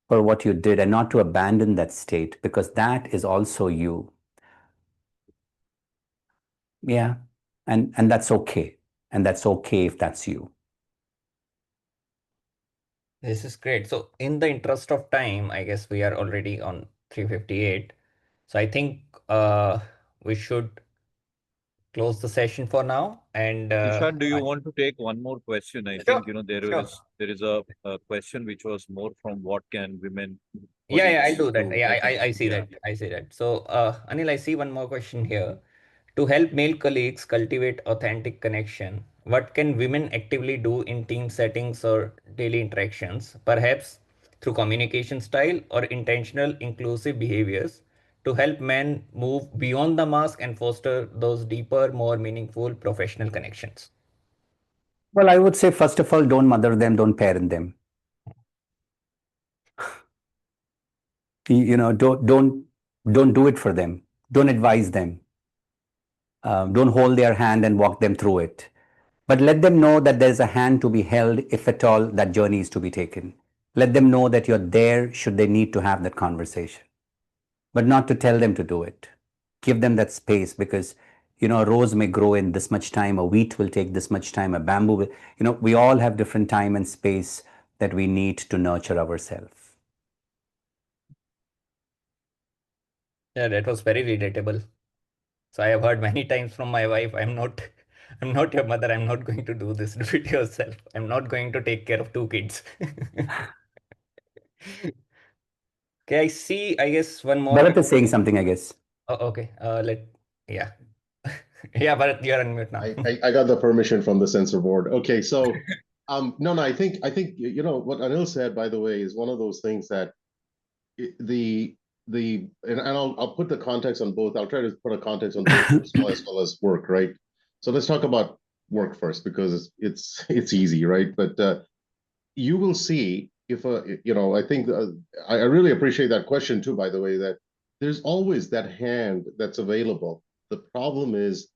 for what you did, and not to abandon that state, because that is also you. Yeah. And that's okay. And that's okay if that's you. This is great. So in the interest of time, I guess we are already on 3:58. So I think we should close the session for now. And Ishan, do you want to take one more question? I think there sure. is a question which was more from what can women Yeah, I'll colleagues do that. do. Yeah, I think, I see yeah. that. I see that. So, Anil, I see one more question here. To help male colleagues cultivate authentic connection, what can women actively do in team settings or daily interactions, perhaps through communication style or intentional inclusive behaviors, to help men move beyond the mask and foster those deeper, more meaningful professional connections? Well, I would say, first of all, don't mother them, don't parent them. Don't do it for them. Don't advise them. Don't hold their hand and walk them through it. But let them know that there's a hand to be held if at all that journey is to be taken. Let them know that you're there should they need to have that conversation, but not to tell them to do it. Give them that space because, a rose may grow in this much time, a wheat will take this much time, a bamboo will, we all have different time and space that we need to nurture ourselves. Yeah, that was very relatable. So I have heard many times from my wife, I'm not your mother. I'm not going to do this. Do it yourself. I'm not going to take care of 2 kids. Okay, I guess one more. Bharat is saying something, I guess. Oh, okay. Yeah. Yeah, Bharat, you're on mute now. I got the permission from the censor board. Okay, so no, I think what Anil said, by the way, is one of those things that and I'll put the context on both. I'll try to put a context on both personal as well as work, right? So let's talk about work first because it's easy, right? But you will see if I think I really appreciate that question too, by the way, that there's always that hand that's available. The problem is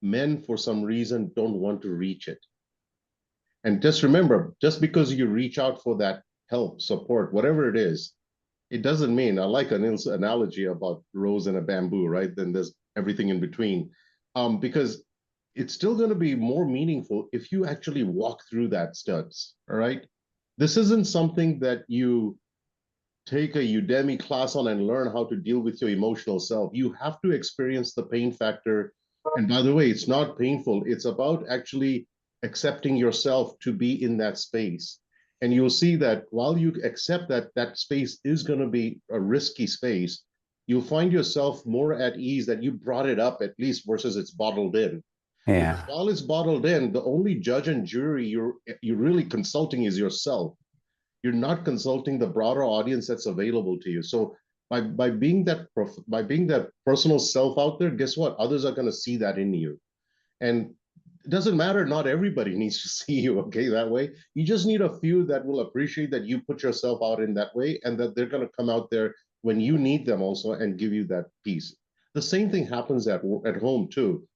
men, for some reason, don't want to reach it. And just remember, just because you reach out for that help, support, whatever it is, it doesn't mean, I like Anil's analogy about rose and a bamboo, right? Then there's everything in between. Because it's still going to be more meaningful if you actually walk through that steps, all right? This isn't something that you take a Udemy class on and learn how to deal with your emotional self. You have to experience the pain factor. And by the way, it's not painful. It's about actually accepting yourself to be in that space. And you'll see that while you accept that that space is going to be a risky space, you'll find yourself more at ease that you brought it up at least versus it's bottled in. Yeah. Because while it's bottled in, the only judge and jury you're really consulting is yourself. You're not consulting the broader audience that's available to you. So by being that personal self out there, guess what? Others are going to see that in you. And it doesn't matter, not everybody needs to see you, okay, that way. You just need a few that will appreciate that you put yourself out in that way and that they're going to come out there when you need them also and give you that peace. The same thing happens at home too.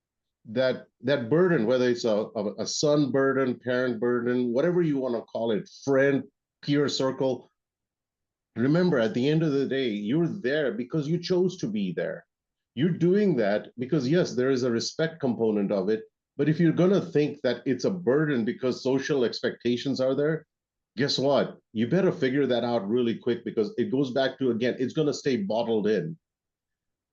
That burden, whether it's a son burden, parent burden, whatever you want to call it, friend, peer circle, remember, at the end of the day, you're there because you chose to be there. You're doing that because, yes, there is a respect component of it. But if you're going to think that it's a burden because social expectations are there, guess what? You better figure that out really quick because it goes back to, again, it's going to stay bottled in.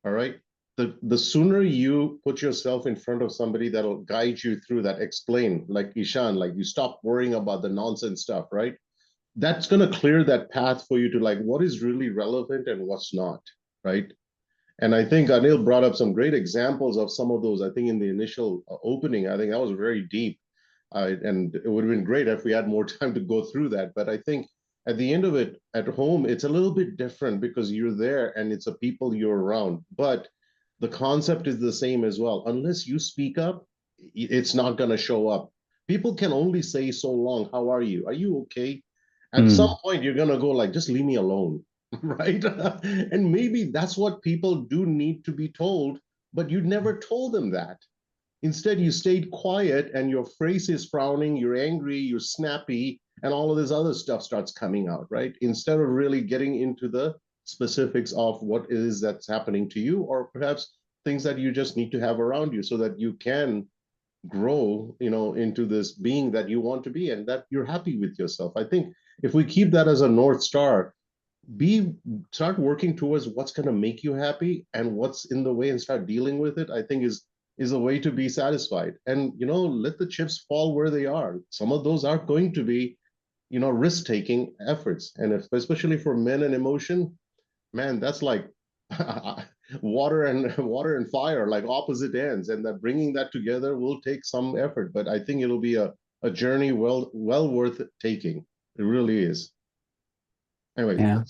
All right? The sooner you put yourself in front of somebody that'll guide you through that, explain, like Ishan, like you stop worrying about the nonsense stuff, right? That's going to clear that path for you to like what is really relevant and what's not, right? And I think Anil brought up some great examples of some of those. I think in the initial opening, I think that was very deep. And it would have been great if we had more time to go through that. But I think at the end of it, at home, it's a little bit different because you're there and it's a people you're around. But the concept is the same as well. Unless you speak up, it's not going to show up. People can only say so long, how are you? Are you okay? At some point, you're going to go like, just leave me alone, right? And maybe that's what people do need to be told, but you never told them that. Instead, you stayed quiet and your face is frowning, you're angry, you're snappy, and all of this other stuff starts coming out, right? Instead of really getting into the specifics of what it is that's happening to you, or perhaps things that you just need to have around you so that you can grow, into this being that you want to be and that you're happy with yourself. I think if we keep that as a North Star, start working towards what's going to make you happy and what's in the way and start dealing with it, I think is a way to be satisfied. And, let the chips fall where they are. Some of those are going to be, risk-taking efforts. And especially for men and emotion, man, that's like water and fire, like opposite ends. And that bringing that together will take some effort, but I think it'll be a journey well worth taking. It really is. Anyway, Yeah.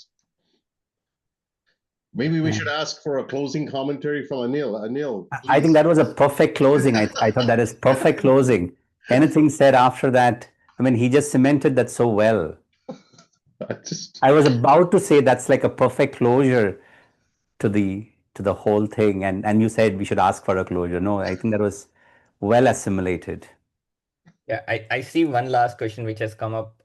maybe we should ask for a closing commentary from Anil. Anil, please. I think that was a perfect closing. I thought that is perfect closing. Anything said after that, I mean, he just cemented that so well. I was about to say that's like a perfect closure to the to the whole thing. And you said we should ask for a closure. No, I think that was well assimilated. Yeah, I see one last question which has come up.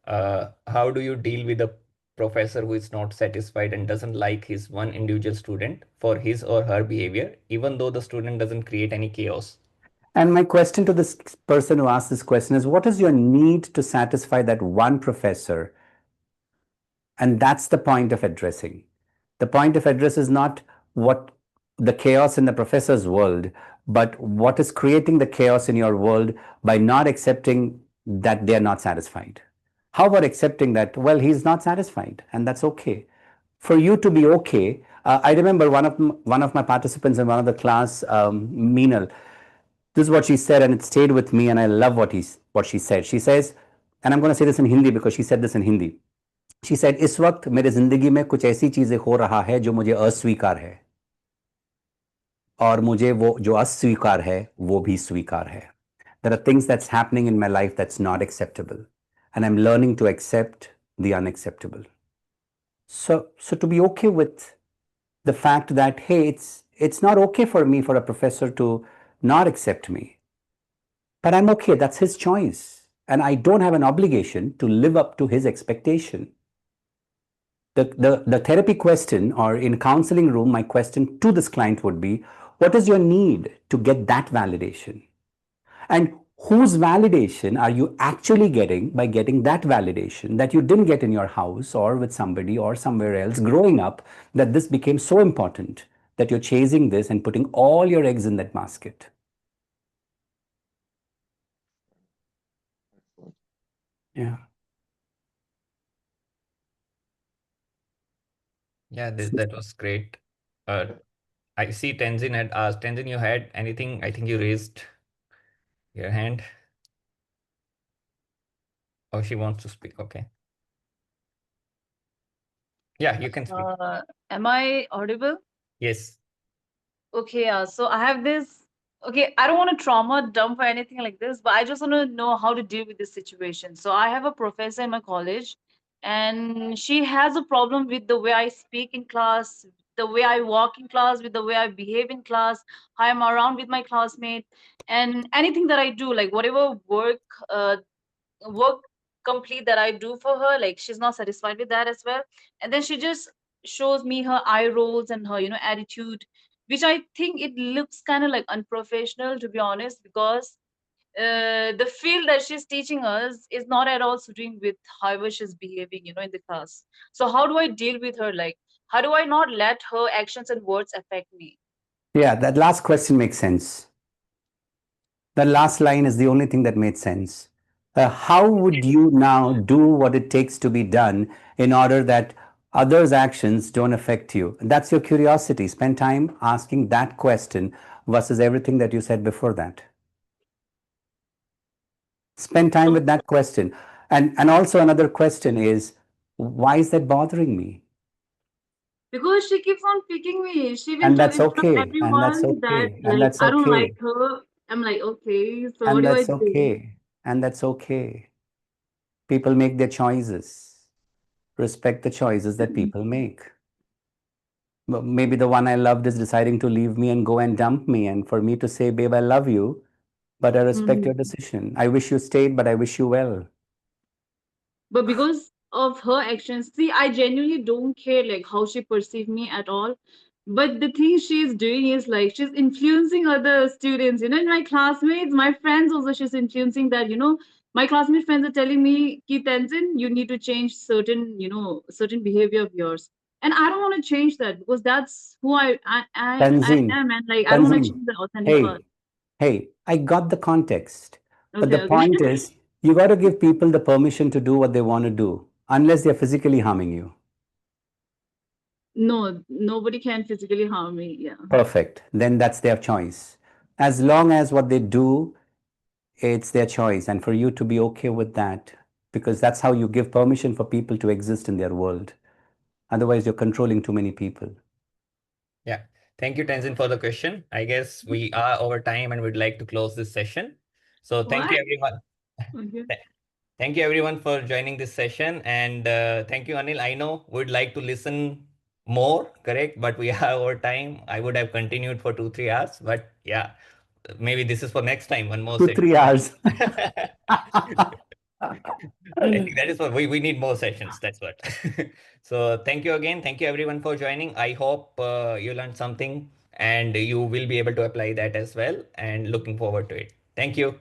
How do you deal with a professor who is not satisfied and doesn't like his one individual student for his or her behavior, even though the student doesn't create any chaos? And my question to this person who asked this question is, what is your need to satisfy that one professor? And that's the point of addressing. The point of address is not what the chaos in the professor's world, but what is creating the chaos in your world by not accepting that they're not satisfied. How about accepting that, well, he's not satisfied, and that's okay. For you to be okay, I remember one of my participants in one of the class, Meenal, this is what she said, and it stayed with me, and I love what she said. She says, and I'm going to say this in Hindi because she said this in Hindi. She said, इस वक्त मेरे जिंदगी में कुछ ऐसी चीजें हो रहा है जो मुझे अस्वीकार है, और मुझे वो जो अस्वीकार है वो भी स्वीकार है. There are things that's happening in my life that's not acceptable, and I'm learning to accept the unacceptable. So to be okay with the fact that, hey, it's not okay for me for a professor to not accept me, but I'm okay. That's his choice, and I don't have an obligation to live up to his expectation. The therapy question, or in counseling room, my question to this client would be, what is your need to get that validation? And whose validation are you actually getting by getting that validation that you didn't get in your house or with somebody or somewhere else growing up, that this became so important that you're chasing this and putting all your eggs in that basket? Yeah. Yeah, that was great. I see Tenzin had asked. Tenzin, you had anything? I think you raised your hand. Oh, she wants to speak. Okay. Yeah, you can speak. Am I audible? Yes. Okay, so I have this. Okay, I don't want to trauma dump or anything like this, but I just want to know how to deal with this situation. So I have a professor in my college, and she has a problem with the way I speak in class, the way I walk in class, with the way I behave in class, how I'm around with my classmates, and anything that I do, like whatever work complete that I do for her, like she's not satisfied with that as well. And then she just shows me her eye rolls and her, attitude, which I think it looks kind of like unprofessional, to be honest, because the field that she's teaching us is not at all suiting with however she's behaving, in the class. So how do I deal with her? Like, how do I not let her actions and words affect me? Yeah, that last question makes sense. The last line is the only thing that made sense. How would you now do what it takes to be done in order that others' actions don't affect you? That's your curiosity. Spend time asking that question versus everything that you said before that. Spend time with that question. And also another question is, why is that bothering me? Because she keeps on picking me. She will And tell that's in front of okay. And that's everyone that, okay. And like, that's I don't like okay. her. I'm like, okay, so what And do I that's do? okay. And that's okay. People make their choices. Respect the choices that people make. Maybe the one I loved is deciding to leave me and go and dump me. And for me to say, babe, I love you, but I respect your decision. I wish you stayed, but I wish you well. But because of her actions, see, I genuinely don't care like how she perceives me at all. But the thing she's doing is like she's influencing other students, my classmates, my friends also, she's influencing that, my classmate friends are telling me, Ki Tenzin, you need to change certain behavior of yours. And I don't want to change that because that's who I Tanzeen, am, and like I don't want to Tanzeen, change the authentic part. hey, I got the context. But Okay, the okay. point is, you got to give people the permission to do what they want to do, unless they're physically harming you. No, nobody can physically harm me. Yeah. Perfect. Then that's their choice. As long as what they do, it's their choice. And for you to be okay with that, because that's how you give permission for people to exist in their world. Otherwise, you're controlling too many people. Yeah. Thank you, Tenzin, for the question. I guess we are over time and we'd like to close this session. So thank you, What? everyone. Okay. Thank you, everyone, for joining this session. And thank you, Anil. I know we'd like to listen more, correct? But we are over time. I would have continued for 2-3 hours, but yeah, maybe this is for next time. One more 2-3 hours. I think that is what we need more sessions. That's what. So thank you again. Thank you everyone for joining. I hope you learned something and you will be able to apply that as well. And looking forward to it. Thank you.